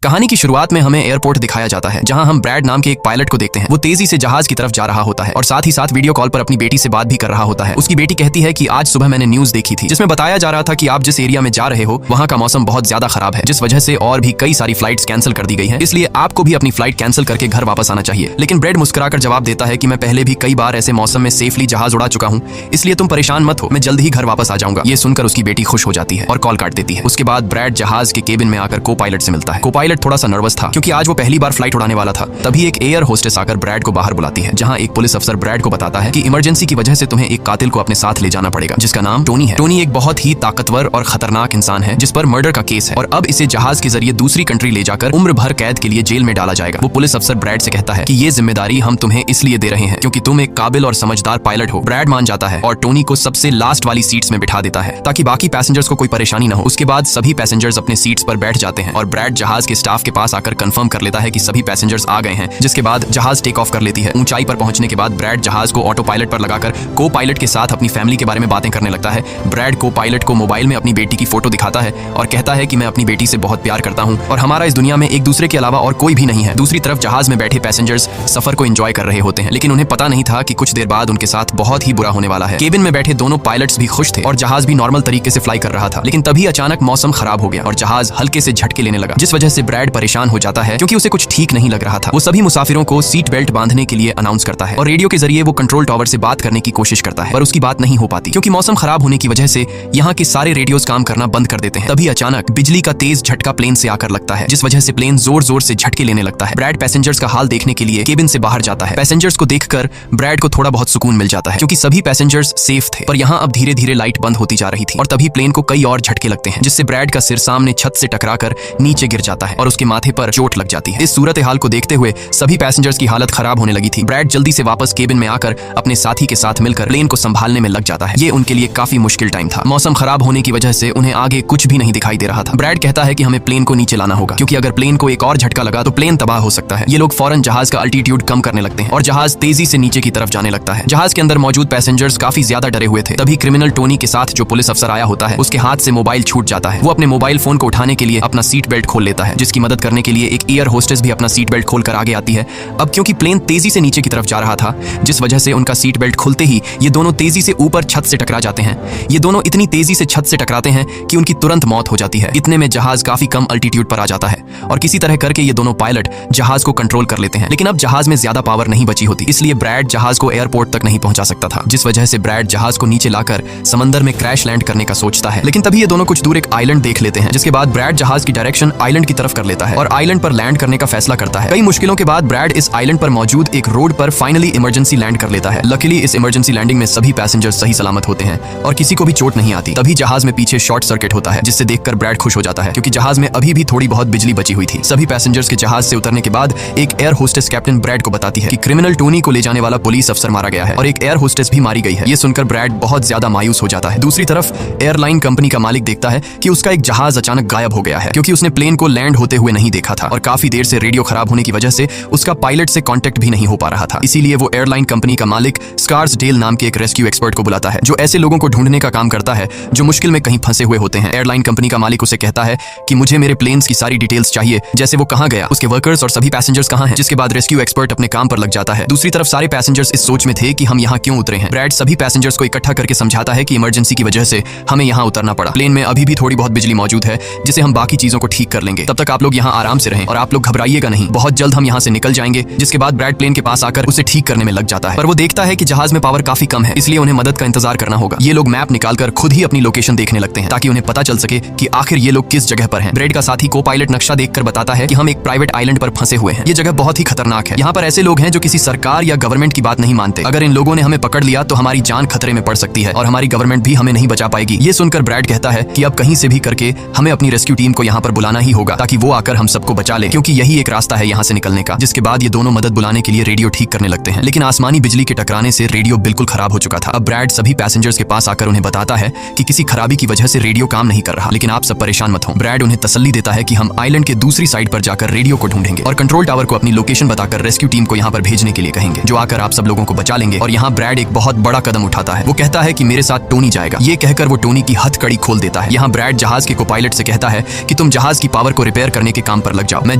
कहानी की शुरुआत में हमें एयरपोर्ट दिखाया जाता है, जहां हम ब्रैड नाम के एक पायलट को देखते हैं। वो तेजी से जहाज की तरफ जा रहा होता है और साथ ही साथ वीडियो कॉल पर अपनी बेटी से बात भी कर रहा होता है। उसकी बेटी कहती है कि आज सुबह मैंने न्यूज देखी थी, जिसमें बताया जा रहा था कि आप जिस एरिया में जा रहे हो वहां का मौसम बहुत ज्यादा खराब है, जिस वजह से और भी कई सारी फ्लाइट्स कैंसिल कर दी गई है, इसलिए आपको भी अपनी फ्लाइट कैंसिल करके घर वापस आना चाहिए। लेकिन ब्रैड मुस्कुराकर जवाब देता है कि मैं पहले भी कई बार ऐसे मौसम में सेफली जहाज उड़ा चुका हूँ, इसलिए तुम परेशान मत हो, मैं जल्द ही घर वापस आ जाऊंगा। ये सुनकर उसकी बेटी खुश हो जाती है और कॉल काट देती है। उसके बाद ब्रैड जहाज के केबिन में आकर को पायलट से मिलता है। को पायलट थोड़ा सा नर्वस था क्योंकि आज वो पहली बार फ्लाइट उड़ाने वाला था। तभी एक एयर होस्टेस आकर ब्रैड को बाहर बुलाती है, जहां एक पुलिस अफसर ब्रैड को बताता है कि इमरजेंसी की वजह से तुम्हें एक कातिल को अपने साथ ले जाना पड़ेगा, जिसका नाम टोनी है। टोनी एक बहुत ही ताकतवर और खतरनाक इंसान है जिस पर मर्डर का केस है और अब इसे जहाज के जरिए दूसरी कंट्री ले जाकर उम्र भर कैद के लिए जेल में डाला जाएगा। वो पुलिस अफसर ब्रैड से कहता है कि ये जिम्मेदारी हम तुम्हें इसलिए दे रहे हैं क्योंकि तुम एक काबिल और समझदार पायलट हो। ब्रैड मान जाता है और टोनी को सबसे लास्ट वाली सीट्स में बिठा देता है ताकि बाकी पैसेंजर्स को कोई परेशानी न हो। उसके बाद सभी पैसेंजर्स अपने सीट्स पर बैठ जाते हैं और ब्रैड जहाज के स्टाफ के पास आकर कंफर्म कर लेता है कि सभी पैसेंजर्स आ गए हैं, जिसके बाद जहाज टेक ऑफ कर लेती है। ऊंचाई पर पहुंचने के बाद ब्रैड जहाज को ऑटो पायलट पर लगाकर को पायलट के साथ अपनी फैमिली के बारे में बातें करने लगता है। ब्रैड को पायलट को मोबाइल में अपनी बेटी की फोटो दिखाता है और कहता है कि मैं अपनी बेटी से बहुत प्यार करता हूं और हमारा इस दुनिया में एक दूसरे के अलावा और कोई भी नहीं है। दूसरी तरफ जहाज में बैठे पैसेंजर्स सफर को एंजॉय कर रहे होते हैं, लेकिन उन्हें पता नहीं था कि कुछ देर बाद उनके साथ बहुत ही बुरा होने वाला है। केबिन में बैठे दोनों पायलट्स भी खुश थे और जहाज भी नॉर्मल तरीके से फ्लाई कर रहा था, लेकिन तभी अचानक मौसम खराब हो गया और जहाज हल्के से झटके लेने लगा, जिस वजह से ब्रैड परेशान हो जाता है क्योंकि उसे कुछ ठीक नहीं लग रहा था। वो सभी मुसाफिरों को सीट बेल्ट बांधने के लिए अनाउंस करता है और रेडियो के जरिए वो कंट्रोल टावर से बात करने की कोशिश करता है, पर उसकी बात नहीं हो पाती क्योंकि मौसम खराब होने की वजह से यहाँ के सारे रेडियोस काम करना बंद कर देते हैं। तभी अचानक बिजली का तेज झटका प्लेन से आकर लगता है, जिस वजह से प्लेन जोर जोर से झटके लेने लगता है। ब्रैड पैसेंजर्स का हाल देखने के लिए केबिन से बाहर जाता है। पैसेंजर्स को देखकर ब्रैड को थोड़ा बहुत सुकून मिल जाता है क्योंकि सभी पैसेंजर्स सेफ थे, पर यहाँ अब धीरे धीरे लाइट बंद होती जा रही थी और तभी प्लेन को कई और झटके लगते हैं, जिससे ब्रैड का सिर सामने छत से टकराकर नीचे गिर जाता है और उसके माथे पर चोट लग जाती है। इस सूरत हाल को देखते हुए सभी पैसेंजर्स की हालत खराब होने लगी थी। ब्रैड जल्दी से वापस केबिन में आकर अपने साथी के साथ मिलकर प्लेन को संभालने में लग जाता है। ये उनके लिए काफी मुश्किल टाइम था। मौसम खराब होने की वजह से उन्हें आगे कुछ भी नहीं दिखाई दे रहा था। ब्रैड कहता है कि हमें प्लेन को नीचे लाना होगा क्योंकि अगर प्लेन को एक और झटका लगा तो प्लेन तबाह हो सकता है। ये लोग फौरन जहाज का अल्टीट्यूड कम करने लगते हैं और जहाज तेजी से नीचे की तरफ जाने लगता है। जहाज के अंदर मौजूद पैसेंजर्स काफी ज्यादा डरे हुए थे। तभी क्रिमिनल टोनी के साथ जो पुलिस अफसर आया होता है, उसके हाथ से मोबाइल छूट जाता है। वो अपने मोबाइल फोन को उठाने के लिए अपना सीट बेल्ट खोल लेता है, जिसकी मदद करने के लिए एक एयर होस्टेस भी अपना सीट बेल्ट खोलकर आगे आती है। अब क्योंकि प्लेन तेजी से नीचे की तरफ जा रहा था, जिस वजह से उनका सीट बेल्ट खुलते ही ये दोनों तेजी से ऊपर छत से टकरा जाते हैं। ये दोनों इतनी तेजी से छत से टकराते हैं कि उनकी तुरंत मौत हो जाती है। इतने में जहाज काफी कम अल्टीट्यूड पर आ जाता है और किसी तरह करके ये दोनों पायलट जहाज को कंट्रोल कर लेते हैं। लेकिन अब जहाज में ज्यादा पावर नहीं बची होती, इसलिए ब्रैड जहाज को एयरपोर्ट तक नहीं पहुंचा सकता था, जिस वजह से ब्रैड जहाज को नीचे लाकर समंदर में क्रैश लैंड करने का सोचता है। लेकिन तभी ये दोनों कुछ दूर एक आइलैंड देख लेते हैं, जिसके बाद ब्रैड जहाज की डायरेक्शन आइलैंड की तरफ कर लेता है और आइलैंड पर लैंड करने का फैसला करता है। कई मुश्किलों के बाद ब्रैड इस आइलैंड पर मौजूद एक रोड पर फाइनली इमरजेंसी लैंड कर लेता है। लकीली इस इमरजेंसी लैंडिंग में सभी पैसेंजर्स सही सलामत होते हैं और किसी को भी चोट नहीं आती। तभी जहाज में पीछे शॉर्ट सर्किट होता है, जिससे देखकर ब्रैड खुश हो जाता है क्योंकि जहाज में अभी भी थोड़ी बहुत बिजली बची हुई थी। सभी पैसेंजर्स के जहाज से उतरने के बाद एक एयर होस्टेस कैप्टन ब्रैड को बताती है कि क्रिमिनल टोनी को ले जाने वाला पुलिस अफसर मारा गया है और एक एयर होस्टेस भी मारी गई है। ये सुनकर ब्रैड बहुत ज्यादा मायूस हो जाता है। दूसरी तरफ एयरलाइन कंपनी का मालिक देखता है कि उसका एक जहाज अचानक गायब हो गया है क्योंकि उसने प्लेन को लैंड होते हुए नहीं देखा था और काफी देर से रेडियो खराब होने की वजह से उसका पायलट से कांटेक्ट भी नहीं हो पा रहा था। इसीलिए वो एयरलाइन कंपनी का मालिक स्कार्सडेल नाम के एक रेस्क्यू एक्सपर्ट को बुलाता है, जो ऐसे लोगों को ढूंढने का काम करता है जो मुश्किल में कहीं फंसे हुए होते हैं। एयरलाइन कंपनी का मालिक उसे कहता है कि मुझे मेरे प्लेन्स की सारी डिटेल्स चाहिए, जैसे वो कहाँ गया, उसके वर्कर्स और सभी पैसेंजर्स कहाँ हैं। जिसके बाद रेस्क्यू एक्सपर्ट अपने काम पर लग जाता है। दूसरी तरफ सारे पैसेंजर्स इस सोच में थे कि हम यहाँ क्यों उतरे हैं। ब्रैड सभी पैसेंजर्स को इकट्ठा करके समझाता है कि इमरजेंसी की वजह से हमें यहाँ उतरना पड़ा। प्लेन में अभी भी थोड़ी बहुत बिजली मौजूद है, जिसे हम बाकी चीजों को ठीक कर लेंगे। तब तक आप लोग यहाँ आराम से रहें और आप लोग घबराइएगा नहीं, बहुत जल्द हम यहाँ से निकल जाएंगे। जिसके बाद ब्रैड प्लेन के पास आकर उसे ठीक करने में लग जाता है, पर वो देखता है कि जहाज में पावर काफी कम है, इसलिए उन्हें मदद का इंतजार करना होगा। ये लोग मैप निकालकर खुद ही अपनी लोकेशन देखने लगते हैं ताकि उन्हें पता चल सके कि आखिर ये लोग किस जगह पर हैं। ब्रैड का साथी को पायलट नक्शा देखकर बताता है कि हम एक प्राइवेट आइलैंड पर फंसे हुए हैं। ये जगह बहुत ही खतरनाक है। यहाँ पर ऐसे लोग हैं जो किसी सरकार या गवर्नमेंट की बात नहीं मानते। अगर इन लोगों ने हमें पकड़ लिया तो हमारी जान खतरे में पड़ सकती है और हमारी गवर्नमेंट भी हमें नहीं बचा पाएगी। ये सुनकर ब्रैड कहता है कि अब कहीं से भी करके हमें अपनी रेस्क्यू टीम को यहाँ पर बुलाना ही होगा ताकि वो आकर हम सबको बचा ले, क्योंकि यही एक रास्ता है यहाँ से निकलने का। जिसके बाद ये दोनों मदद बुलाने के लिए रेडियो ठीक करने लगते हैं, लेकिन आसमानी बिजली के टकराने से रेडियो बिल्कुल खराब हो चुका था। अब ब्रैड सभी पैसेंजर्स के पास आकर उन्हें बताता है कि किसी खराबी की वजह से रेडियो काम नहीं कर रहा, लेकिन आप सब परेशान मत हो। ब्रैड उन्हें तसल्ली देता है कि हम आइलैंड के दूसरी साइड पर जाकर रेडियो को ढूंढेंगे और कंट्रोल टावर को अपनी लोकेशन बताकर रेस्क्यू टीम को यहाँ पर भेजने के लिए कहेंगे, जो आकर आप सब लोगों को बचा लेंगे। और यहाँ ब्रैड एक बहुत बड़ा कदम उठाता है। वो कहता है कि मेरे साथ टोनी जाएगा। ये कहकर वो टोनी की हथकड़ी खोल देता है। यहाँ ब्रैड जहाज के को पायलट से कहता है कि तुम जहाज की पावर को रिपेयर करने के काम पर लग जाओ। मैं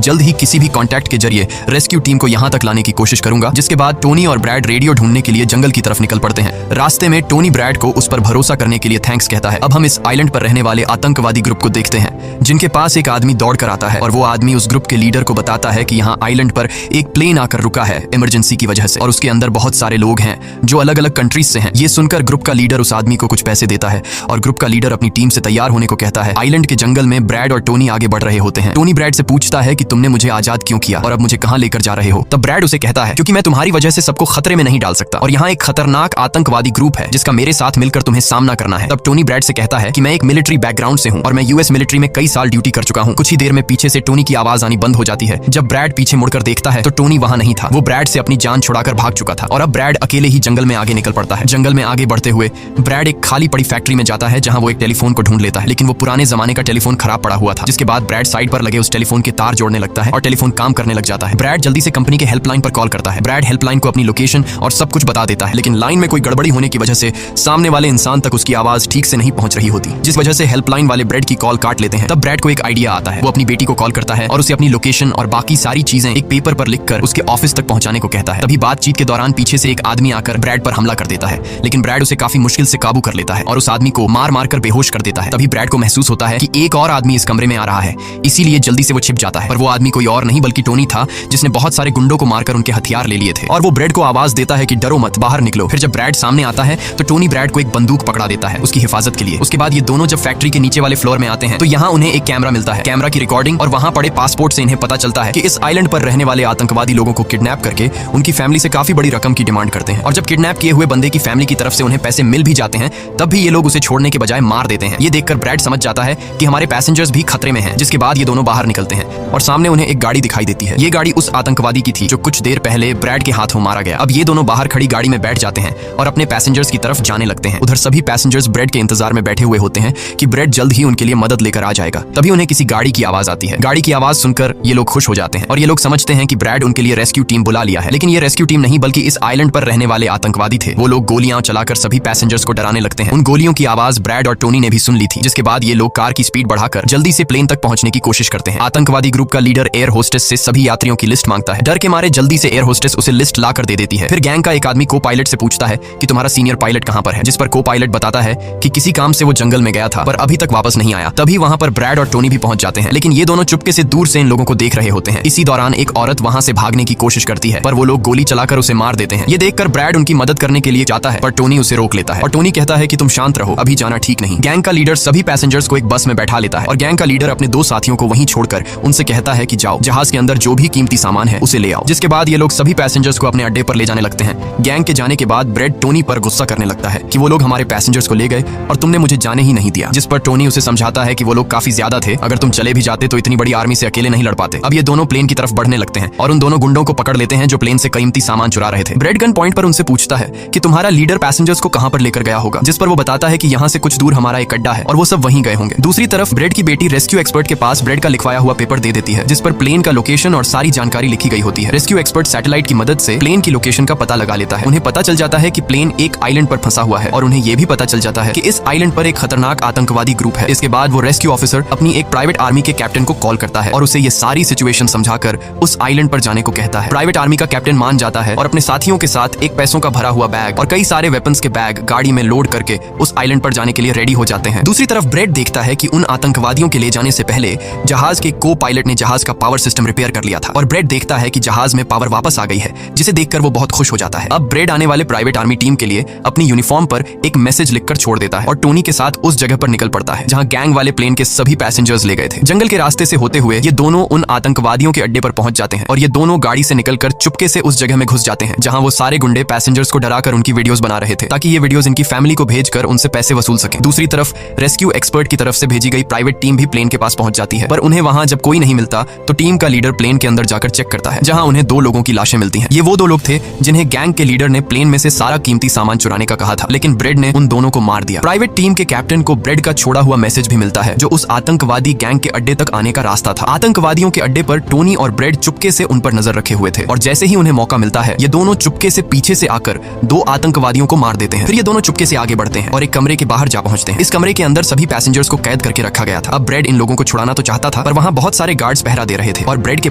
जल्द ही किसी भी कॉन्टैक्ट के जरिए रेस्क्यू टीम को यहाँ तक लाने की कोशिश करूंगा। जिसके बाद टोनी और ब्रैड रेडियो ढूंढने के लिए जंगल की तरफ निकल पड़ते हैं। रास्ते में टोनी ब्रैड को उस पर भरोसा करने के लिए थैंक्स कहता है। अब हम इस आइलैंड पर रहने वाले आतंकवादी ग्रुप को देखते हैं, जिनके पास एक आदमी दौड़ कर आता है और वो आदमी उस ग्रुप के लीडर को बताता है कि यहाँ आइलैंड पर एक प्लेन आकर रुका है इमरजेंसी की वजह से, और उसके अंदर बहुत सारे लोग हैं जो अलग अलग कंट्रीज से हैं। ये सुनकर ग्रुप का लीडर उस आदमी को कुछ पैसे देता है और ग्रुप का लीडर अपनी टीम से तैयार होने को कहता है। आइलैंड के जंगल में ब्रैड और टोनी आगे बढ़ रहे होते हैं। टोनी ब्रैड से पूछता है कि तुमने मुझे आजाद क्यों किया और अब मुझे कहां लेकर जा रहे हो। तब ब्रैड उसे कहता है, क्योंकि मैं तुम्हारी वजह से सबको खतरे में नहीं डाल सकता और यहाँ एक खतरनाक आतंकवादी ग्रुप है जिसका मेरे साथ मिलकर तुम्हें सामना करना है। तब टोनी ब्रैड से कहता है कि मैं एक मिलिट्री बैकग्राउंड से हूँ और मैं यूएस मिलिट्री में कई साल ड्यूटी कर चुका हूँ। कुछ ही देर में पीछे से टोनी की आवाज आनी बंद हो जाती है। जब ब्रैड पीछे मुड़कर देखता है तो टोनी वहां नहीं था। वो ब्रैड से अपनी जान छुड़ाकर भाग चुका था और अब ब्रैड अकेले ही जंगल में आगे निकल पड़ता है। जंगल में आगे बढ़ते हुए ब्रैड एक खाली पड़ी फैक्ट्री में जाता है जहां वो एक टेलीफोन को ढूंढ लेता है, लेकिन वो पुराने जमाने का टेलीफोन खराब पड़ा हुआ था। जिसके बाद ब्रैड साइड पर लगे उस टेलीफोन के तार जोड़ने लगता है और टेलीफोन काम करने लग जाता है। ब्रैड जल्दी से कंपनी के हेल्पलाइन पर कॉल करता है। ब्रैड हेल्पलाइन को अपनी लोकेशन और सब कुछ बता देता है, लेकिन लाइन में कोई गड़बड़ी होने की वजह से सामने वाले इंसान तक उसकी आवाज ठीक से नहीं पहुंच रही होती, जिस वजह से हेल्पलाइन वाले ब्रैड की कॉल काट लेते हैं। तब ब्रैड को एक आइडिया आता है। वो अपनी बेटी को कॉल करता है और उसे अपनी लोकेशन और बाकी सारी चीजें एक पेपर पर लिखकर उसके ऑफिस तक पहुंचाने को कहता है। तभी बातचीत के दौरान पीछे से एक आदमी आकर ब्रैड पर हमला कर देता है, लेकिन ब्रैड उसे काफी मुश्किल से काबू कर लेता है और उस आदमी को मार मार कर बेहोश कर देता है। तभी ब्रैड को महसूस होता है कि एक और आदमी इस कमरे में आ रहा है, इसीलिए जल्दी से वो छिप जाता है। पर वो आदमी कोई और नहीं बल्कि टोनी था, जिसने बहुत सारे गुंडों को मारकर उनके हथियार ले लिए थे। और वो ब्रैड को आवाज देता है कि डरो मत, बाहर निकलो। फिर जब ब्रैड सामने आता है तो टोनी ब्रैड को एक बंदूक पकड़ा देता है उसकी हिफाजत के लिए। उसके बाद ये दोनों जब फैक्ट्री के नीचे वाले फ्लोर में आते हैं तो यहाँ उन्हें एक कैमरा मिलता है, कैमरा की रिकॉर्डिंग और वहाँ पड़े पासपोर्ट से इन्हें पता चलता है कि इस आइलैंड पर रहने वाले आतंकवादी लोगों को किडनैप करके उनकी फैमिली से काफी बड़ी रकम की डिमांड करते हैं। और जब किडनैप किए हुए बंदे की फैमिली की तरफ से उन्हें पैसे मिल भी जाते हैं तब भी ये लोग उसे छोड़ने के बजाय मार देते हैं। ये देखकर ब्रैड समझ जाता है कि हमारे पैसेंजर्स भी खतरे में हैं। जिसके बाद ये दोनों बाहर निकलते हैं और सामने उन्हें एक गाड़ी दिखाई देती है। ये गाड़ी उस आतंकवादी की थी जो कुछ देर पहले ब्रैड के हाथों मारा गया। अब ये दोनों बाहर खड़ी गाड़ी में बैठ जाते हैं और अपने पैसेंजर्स की तरफ जाने लगते हैं। उधर सभी पैसेंजर्स ब्रैड के इंतजार में बैठे हुए होते हैं कि ब्रैड जल्द ही उनके लिए मदद लेकर आ जाएगा। तभी उन्हें किसी गाड़ी की आवाज आती है। गाड़ी की आवाज सुनकर ये लोग खुश हो जाते हैं और ये लोग समझते हैं कि ब्रैड उनके लिए रेस्क्यू टीम बुला लिया है। लेकिन ये रेस्क्यू टीम नहीं बल्कि इस आइलैंड पर रहने वाले आतंकवादी थे। वो लोग गोलियां चलाकर सभी पैसेंजर्स को डराने लगते हैं। उन गोलियों की आवाज ब्रैड और टोनी ने भी सुन ली थी। जिसके बाद ये लोग कार की स्पीड बढ़ाकर जल्दी से प्लेन तक पहुंचने की कोशिश करते हैं। आतंकवादी ग्रुप का लीडर एयर होस्टेस से सभी यात्रियों की लिस्ट मांगता है। डर के मारे जल्दी से एयर होस्टेस उसे लिस्ट ला कर दे देती है। फिर गैंग का एक आदमी को पायलट से पूछता है कि तुम्हारा सीनियर पायलट कहां पर है, जिस पर को पायलट बताता है कि किसी काम से वो जंगल में गया था पर अभी तक वापस नहीं आया। तभी वहां पर ब्रैड और टोनी भी पहुंच जाते हैं, लेकिन ये दोनों चुपके से दूर से इन लोगों को देख रहे होते हैं। इसी दौरान एक औरत वहां से भागने की कोशिश करती है पर वो लोग गोली चलाकर उसे मार देते हैं। ये देखकर ब्रैड उनकी मदद करने के लिए जाता है पर टोनी उसे रोक लेता है और टोनी कहता है कि तुम शांत रहो, अभी जाना ठीक नहीं। गैंग का लीडर सभी पैसेंजर्स को एक बस में बैठा लेता है और गैंग का लीडर अपने दो साथियों को वहीं छोड़कर उनसे कहता है कि जाओ, जहाज के अंदर जो भी कीमती सामान है उसे ले आओ। जिसके बाद ये लोग सभी पैसेंजर्स को अपने अड्डे पर ले जाने लगते हैं। गैंग के जाने के बाद ब्रैड टोनी पर गुस्सा करने लगता है कि वो लोग हमारे पैसेंजर्स को ले गए और तुमने मुझे जाने ही नहीं दिया। जिस पर टोनी उसे समझाता है कि वो लोग काफी ज्यादा थे, अगर तुम चले भी जाते तो इतनी बड़ी आर्मी से अकेले नहीं लड़ पाते। अब ये दोनों प्लेन की तरफ बढ़ने लगते हैं और उन दोनों गुंडों को पकड़ लेते हैं जो प्लेन से कीमती सामान चुरा रहे थे। ब्रैड गन पॉइंट पर उनसे पूछता है कि तुम्हारा लीडर पैसेंजर्स को कहां पर लेकर गया होगा, जिस पर वो बताता है कि यहाँ से कुछ दूर हमारा एक अड्डा है और वो सब वहीं गए होंगे। दूसरी तरफ ब्रैड की बेटी रेस्क्यू एक्सपर्ट के पास ब्रैड का लिखवाया हुआ पेपर दे देती है, जिस पर प्लेन का लोकेशन और सारी जानकारी लिखी गई होती है। रेस्क्यू एक्सपर्ट सैटेलाइट की मदद से प्लेन की लोकेशन का पता लगा लेता है। उन्हें पता चल जाता है कि प्लेन एक आइलैंड पर फंसा हुआ है और उन्हें यह भी पता चल जाता है कि इस आइलैंड पर एक खतरनाक आतंकवादी ग्रुप है। इसके बाद वो रेस्क्यू ऑफिसर अपनी एक प्राइवेट आर्मी के कैप्टन को कॉल करता है और उसे ये सारी सिचुएशन समझाकर उस आइलैंड पर जाने को कहता है। प्राइवेट आर्मी का कैप्टन मान जाता है और अपने साथियों के साथ एक पैसों का भरा हुआ बैग और कई सारे वेपन्स के बैग गाड़ी में लोड करके उस आइलैंड पर जाने के लिए रेडी हो जाते हैं। दूसरी तरफ ब्रैड देखता है कि उन आतंकवादियों के ले जाने से पहले जहाज के को पायलट ने जहाज का पावर सिस्टम रिपेयर कर लिया था और ब्रैड देखता है कि जहाज में पावर वापस आ गई है, जिसे देखकर वो बहुत खुश हो जाता है। अब ब्रैड आने वाले प्राइवेट आर्मी टीम के लिए अपनी यूनिफॉर्म पर एक मैसेज लिखकर छोड़ देता है और टोनी के साथ उस जगह पर निकल पड़ता है जहां गैंग वाले प्लेन के सभी पैसेंजर्स ले गए थे। जंगल के रास्ते से होते हुए ये दोनों उन आतंकवादियों के अड्डे पर पहुंच जाते हैं और ये दोनों गाड़ी से निकलकर चुपके से उस जगह में घुस जाते हैं जहां वो सारे गुंडे पैसेंजर्स को डराकर उनकी वीडियोस बना रहे थे ताकि ये वीडियोस इनकी फैमिली को भेजकर उनसे पैसे वसूल सकें। दूसरी तरफ रेस्क्यू एक्सपर्ट की तरफ से भेजी गई प्राइवेट टीम भी प्लेन के पास पहुंच जाती है, पर उन्हें वहां जब कोई नहीं मिलता तो टीम का लीडर प्लेन के अंदर जाकर चेक करता है जहां उन्हें दो लोगों की लाशें मिलती हैं। ये वो दो लोग थे जिन्हें गैंग के लीडर ने प्लेन में से सारा कीमती सामान चुराने का कहा था, लेकिन ब्रैड ने उन दोनों को मार दिया। प्राइवेट टीम के कैप्टन को ब्रैड का छोड़ा हुआ मैसेज भी मिलता है जो उस आतंकवादी गैंग के अड्डे तक आने का रास्ता था। आतंकवादियों के अड्डे पर टोनी और ब्रैड चुपके से उन पर नजर रखे हुए थे और जैसे ही उन्हें मौका मिलता है ये दोनों चुपके से पीछे से आकर दो आतंकवादियों को मार देते हैं। फिर ये दोनों चुपके से आगे बढ़ते हैं और एक कमरे के बाहर जा पहुंचते हैं। इस कमरे के अंदर सभी पैसेंजर्स को कैद करके रखा गया था। अब ब्रैड इन लोगों को छुड़ाना तो चाहता था, पर वहाँ बहुत सारे गार्ड्स पहरा दे रहे थे और ब्रेड के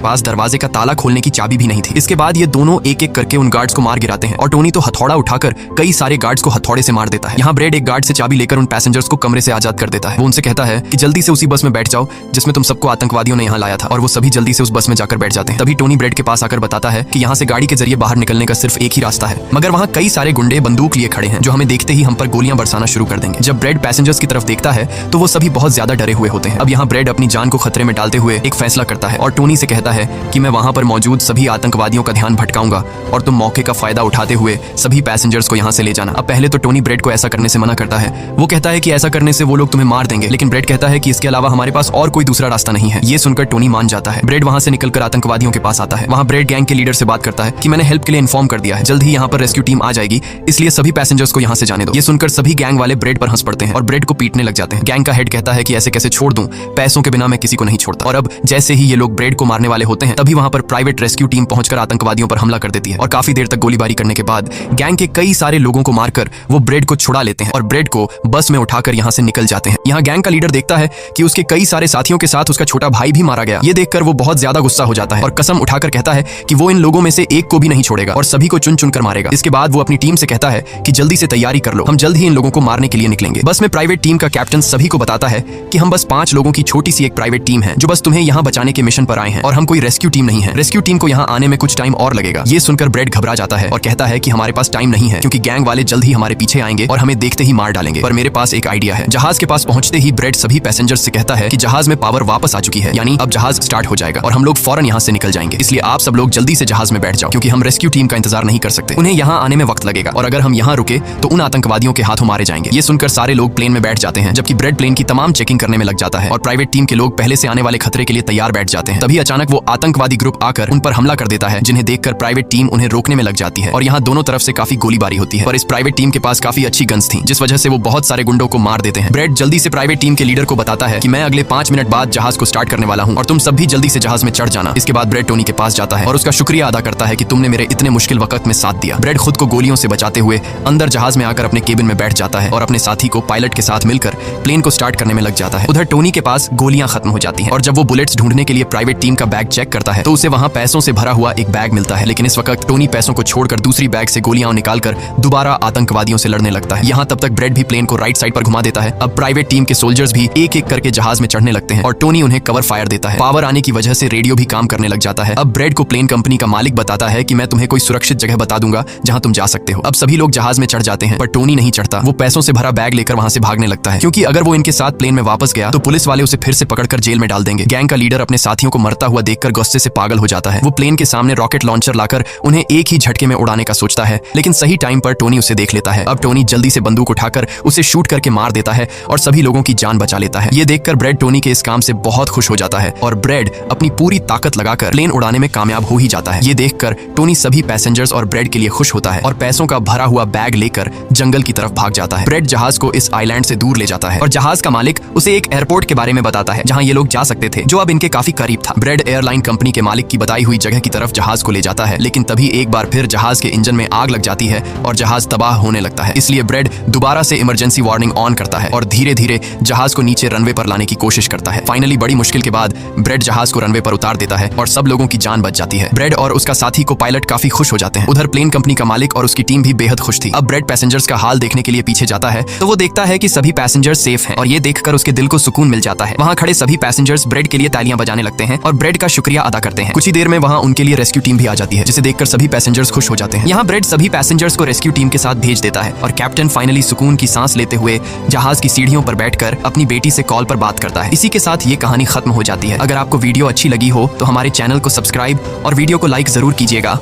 पास दरवाजे का ताला खोलने की चाबी भी नहीं थी। इसके बाद ये दोनों एक एक करके उन गार्ड्स को मार गिराते हैं और टोनी तो हथौड़ा उठाकर कई सारे गार्ड्स को हथौड़े से मार देता है। यहाँ ब्रेड एक गार्ड से चाबी लेकर उन पैसेंजर्स को कमरे से आजाद कर देता है। वो उनसे कहता है कि जल्दी से उसी बस में बैठ जाओ जिसमें तुम सबको आतंकवादियों ने यहाँ लाया था, और वो सभी जल्दी से उस बस में जाकर बैठ जाते हैं। तभी टोनी ब्रेड के पास आकर बताता है कि यहाँ से गाड़ी के जरिए बाहर निकलने का सिर्फ एक ही रास्ता है, मगर वहाँ कई सारे गुंडे बंदूक लिए खड़े हैं जो हमें देखते ही हम पर गोलियां बरसाना शुरू कर देंगे। जब ब्रेड पैसेंजर्स की तरफ देखता है तो वो सभी बहुत ज्यादा डरे हुए होते हैं। अब यहाँ ब्रेड अपनी जान को खतरे में डालते हुए एक फैसला करता है और टोनी से कहता है कि मैं वहाँ पर मौजूद सभी आतंकवादियों का ध्यान भटकाऊंगा और तुम मौके का फायदा उठाते हुए सभी पैसेंजर्स को यहाँ से ले जाना। अब पहले तो टोनी ब्रेड को ऐसा करने से मना करता है। वो कहता है कि ऐसा करने से वो लोग तुम्हें मार देंगे, लेकिन ब्रेड कहता है कि इसके अलावा हमारे पास और कोई दूसरा रास्ता नहीं है। ये सुनकर टोनी मान जाता है। ब्रेड वहाँ से निकलकर आतंकवादियों के पास आता है। वहाँ ब्रेड गैंग के लीडर से बात करता है कि मैंने हेल्प के लिए इन्फॉर्म कर दिया है, जल्द ही यहाँ पर रेस्क्यू टीम आ जाएगी, इसलिए सभी पैसेंजर्स को यहाँ से जाने दो। ये सुनकर सभी गैंग वाले ब्रेड पर हंस पड़ते हैं और ब्रेड को पीटने लग जाते हैं। गैंग का हेड कहता है कि ऐसे कैसे छोड़ दूं, पैसों के बिना मैं किसी को नहीं छोड़ता। और अब जैसे ही ये लोग ब्रेड को मारने वाले होते हैं तभी वहाँ पर प्राइवेट रेस्क्यू टीम पहुंचकर आतंकवादियों पर हमला कर देती है और काफी देर तक गोलीबारी करने के बाद गैंग के कई सारे लोगों को मारकर वो ब्रेड को छुड़ा लेते हैं और ब्रेड को बस में उठाकर यहाँ से निकल जाते हैं। यहाँ गैंग का लीडर देखता है कि उसके कई सारे साथियों के साथ उसका छोटा भाई भी मारा गया। ये देखकर वो बहुत ज्यादा गुस्सा हो जाता है और कसम उठाकर कहता है कि वो इन लोगों में से एक को भी नहीं छोड़ेगा और सभी को चुन चुन कर मारेगा। इसके बाद वो अपनी टीम से कहता है कि जल्दी से तैयारी कर लो, हम जल्द ही इन लोगों को मारने के लिए निकलेंगे। बस में प्राइवेट टीम का कैप्टन सभी को बताता है कि हम बस 5 लोगों की छोटी सी एक प्राइवेट टीम है जो बस तुम्हें यहाँ बचाने के मिशन पर आए हैं और हम कोई रेस्क्यू टीम नहीं है। रेस्क्यू टीम को यहाँ आने में कुछ टाइम और लगेगा। ये सुनकर ब्रेड घबरा जाता है और कहता है कि हमारे पास टाइम नहीं है क्योंकि गैंग वाले जल्द ही हमारे पीछे आएंगे और हमें देखते ही मार डालेंगे। पर मेरे पास एक आइडिया है। जहाज के पास पहुंचते ही ब्रेड सभी पैसेंजर्स से कहता है कि जहाज में पावर वापस आ चुकी है, यानी अब जहाज स्टार्ट हो जाएगा और हम लोग फौरन यहाँ से निकल जाएंगे, इसलिए आप सब लोग जल्दी से जहाज में बैठ जाओ क्योंकि हम रेस्क्यू टीम का इंतजार नहीं कर सकते। उन्हें यहाँ आने में वक्त लगेगा और अगर हम यहाँ रुके तो उन आतंकवादियों के हाथों मारे जाएंगे। ये सुनकर सारे लोग प्लेन में बैठ जाते हैं जबकि ब्रेड प्लेन की तमाम चेकिंग करने में लग जाता है और प्राइवेट टीम के लोग पहले से आने वाले खतरे के लिए तैयार बैठ जाते हैं। तभी अचानक वो आतंकवादी ग्रुप आकर उन पर हमला कर देता है जिन्हें देखकर प्राइवेट टीम उन्हें रोकने में लग जाती है और यहाँ दोनों तरफ से काफी गोलीबारी होती है। पर इस प्राइवेट टीम के पास काफी अच्छी गन्स थी जिस वजह से वो बहुत सारे गुंडों को मार देते हैं। ब्रेड जल्दी से प्राइवेट टीम के लीडर को बताता है कि मैं अगले 5 मिनट बाद जहाज को स्टार्ट करने वाला हूँ और तुम सब भी जल्दी से जहाज में चढ़ जाना। इसके बाद ब्रेड टोनी के पास जाता है और उसका शुक्रिया अदा करता है कि तुमने मेरे इतने मुश्किल वक्त में साथ दिया। ब्रेड खुद को गोलियों से बचाते हुए अंदर जहाज में आकर अपने केबिन में बैठ जाता है और अपने साथी को पायलट के साथ मिलकर प्लेन को स्टार्ट करने में लग जाता है। उधर टोनी के पास गोलियां खत्म हो जाती हैं और जब वो बुलेट्स ढूंढने के लिए प्राइवेट टीम का बैग चेक करता है तो उसे वहां पैसों से भरा हुआ एक बैग मिलता है, लेकिन इस वक्त टोनी पैसों को छोड़कर दूसरी बैग से गोलियां निकालकर दोबारा आतंकवादियों से लड़ने लगता है। यहाँ तब तक ब्रेड भी प्लेन को राइट साइड पर घुमा देता है। अब प्राइवेट टीम के सोल्जर्स भी एक एक करके जहाज में चढ़ने लगते हैं और टोनी उन्हें कवर फायर देता है। पावर आने की वजह से रेडियो भी काम करने लग जाता है। अब ब्रेड को प्लेन कंपनी का मालिक बताता है कि मैं तुम्हें कोई सुरक्षित जगह बता दूंगा जहां तुम जा सकते हो। अब सभी लोग जहाज में चढ़ जाते हैं पर टोनी नहीं चढ़ता। वो पैसों से भरा बैग लेकर वहां से भागने लगता है क्योंकि अगर वो इनके साथ प्लेन में वापस गया तो पुलिस वाले उसे फिर से पकड़कर जेल में डाल देंगे। गैंग का लीडर अपने साथियों को मरता हुआ देखकर गुस्से से पागल हो जाता है। वो प्लेन के सामने रॉकेट लॉन्चर लाकर उन्हें एक ही झटके में उड़ाने का सोचता है, लेकिन सही टाइम पर टोनी उसे देख लेता है। अब टोनी जल्दी से बंदूक उठाकर उसे शूट करके मार देता है और सभी लोगों की जान बचा लेता है। ये देखकर ब्रेड टोनी के इस काम से बहुत खुश हो जाता है और ब्रेड अपनी पूरी ताकत लगाकर प्लेन उड़ाने में कामयाब हो ही जाता है। ये देखकर टोनी सभी पैसेंजर्स और ब्रेड के लिए खुश होता है और पैसों का भरा हुआ बैग लेकर जंगल की तरफ भाग जाता है। ब्रेड जहाज को इस आइलैंड से दूर ले जाता है और जहाज का मालिक उसे एक एयरपोर्ट के बारे में बताता है जहां ये लोग जा सकते थे, जो अब इनके काफी करीब था। ब्रेड एयरलाइन कंपनी के मालिक की बताई हुई जगह की तरफ जहाज को ले जाता है, लेकिन तभी एक बार फिर जहाज के इंजन में आग लग जाती है और जहाज तबाह होने लगता है। इसलिए ब्रेड दोबारा से इमरजेंसी वार्निंग ऑन करता है और धीरे धीरे जहाज को नीचे रनवे पर लाने की कोशिश करता है। फाइनली बड़ी मुश्किल के बाद ब्रेड जहाज को रनवे पर उतार देता है और सब लोगों की जान बच जाती है। ब्रेड और उसका साथी को पायलट काफी खुश हो जाते हैं। उधर प्लेन कंपनी का मालिक और उसकी टीम भी बेहद खुश थी। अब ब्रेड पैसेंजर्स का हाल देखने के लिए पीछे जाता है तो वो देखता है कि सभी पैसेंजर्स सेफ हैं और ये देखकर उसके दिल को सुकून मिल जाता है। वहाँ खड़े सभी पैसेंजर्स ब्रेड के लिए तालियां बजाने लगते हैं और ब्रेड का शुक्रिया अदा करते हैं। कुछ ही देर में वहाँ उनके लिए रेस्क्यू टीम भी आ जाती है जिसे देखकर सभी पैसेंजर्स खुश हो जाते हैं। यहाँ ब्रेड सभी पैसेंजर्स को रेस्क्यू टीम के साथ भेज देता है और कैप्टन फाइनली सुकून की सांस लेते हुए जहाज की सीढ़ियों पर बैठकर अपनी बेटी से कॉल पर बात करता है। इसी के साथ ये कहानी खत्म हो जाती है। अगर आपको वीडियो अच्छी लगी हो तो हमारे चैनल को सब्सक्राइब और वीडियो को लाइक जरूर कीजिएगा।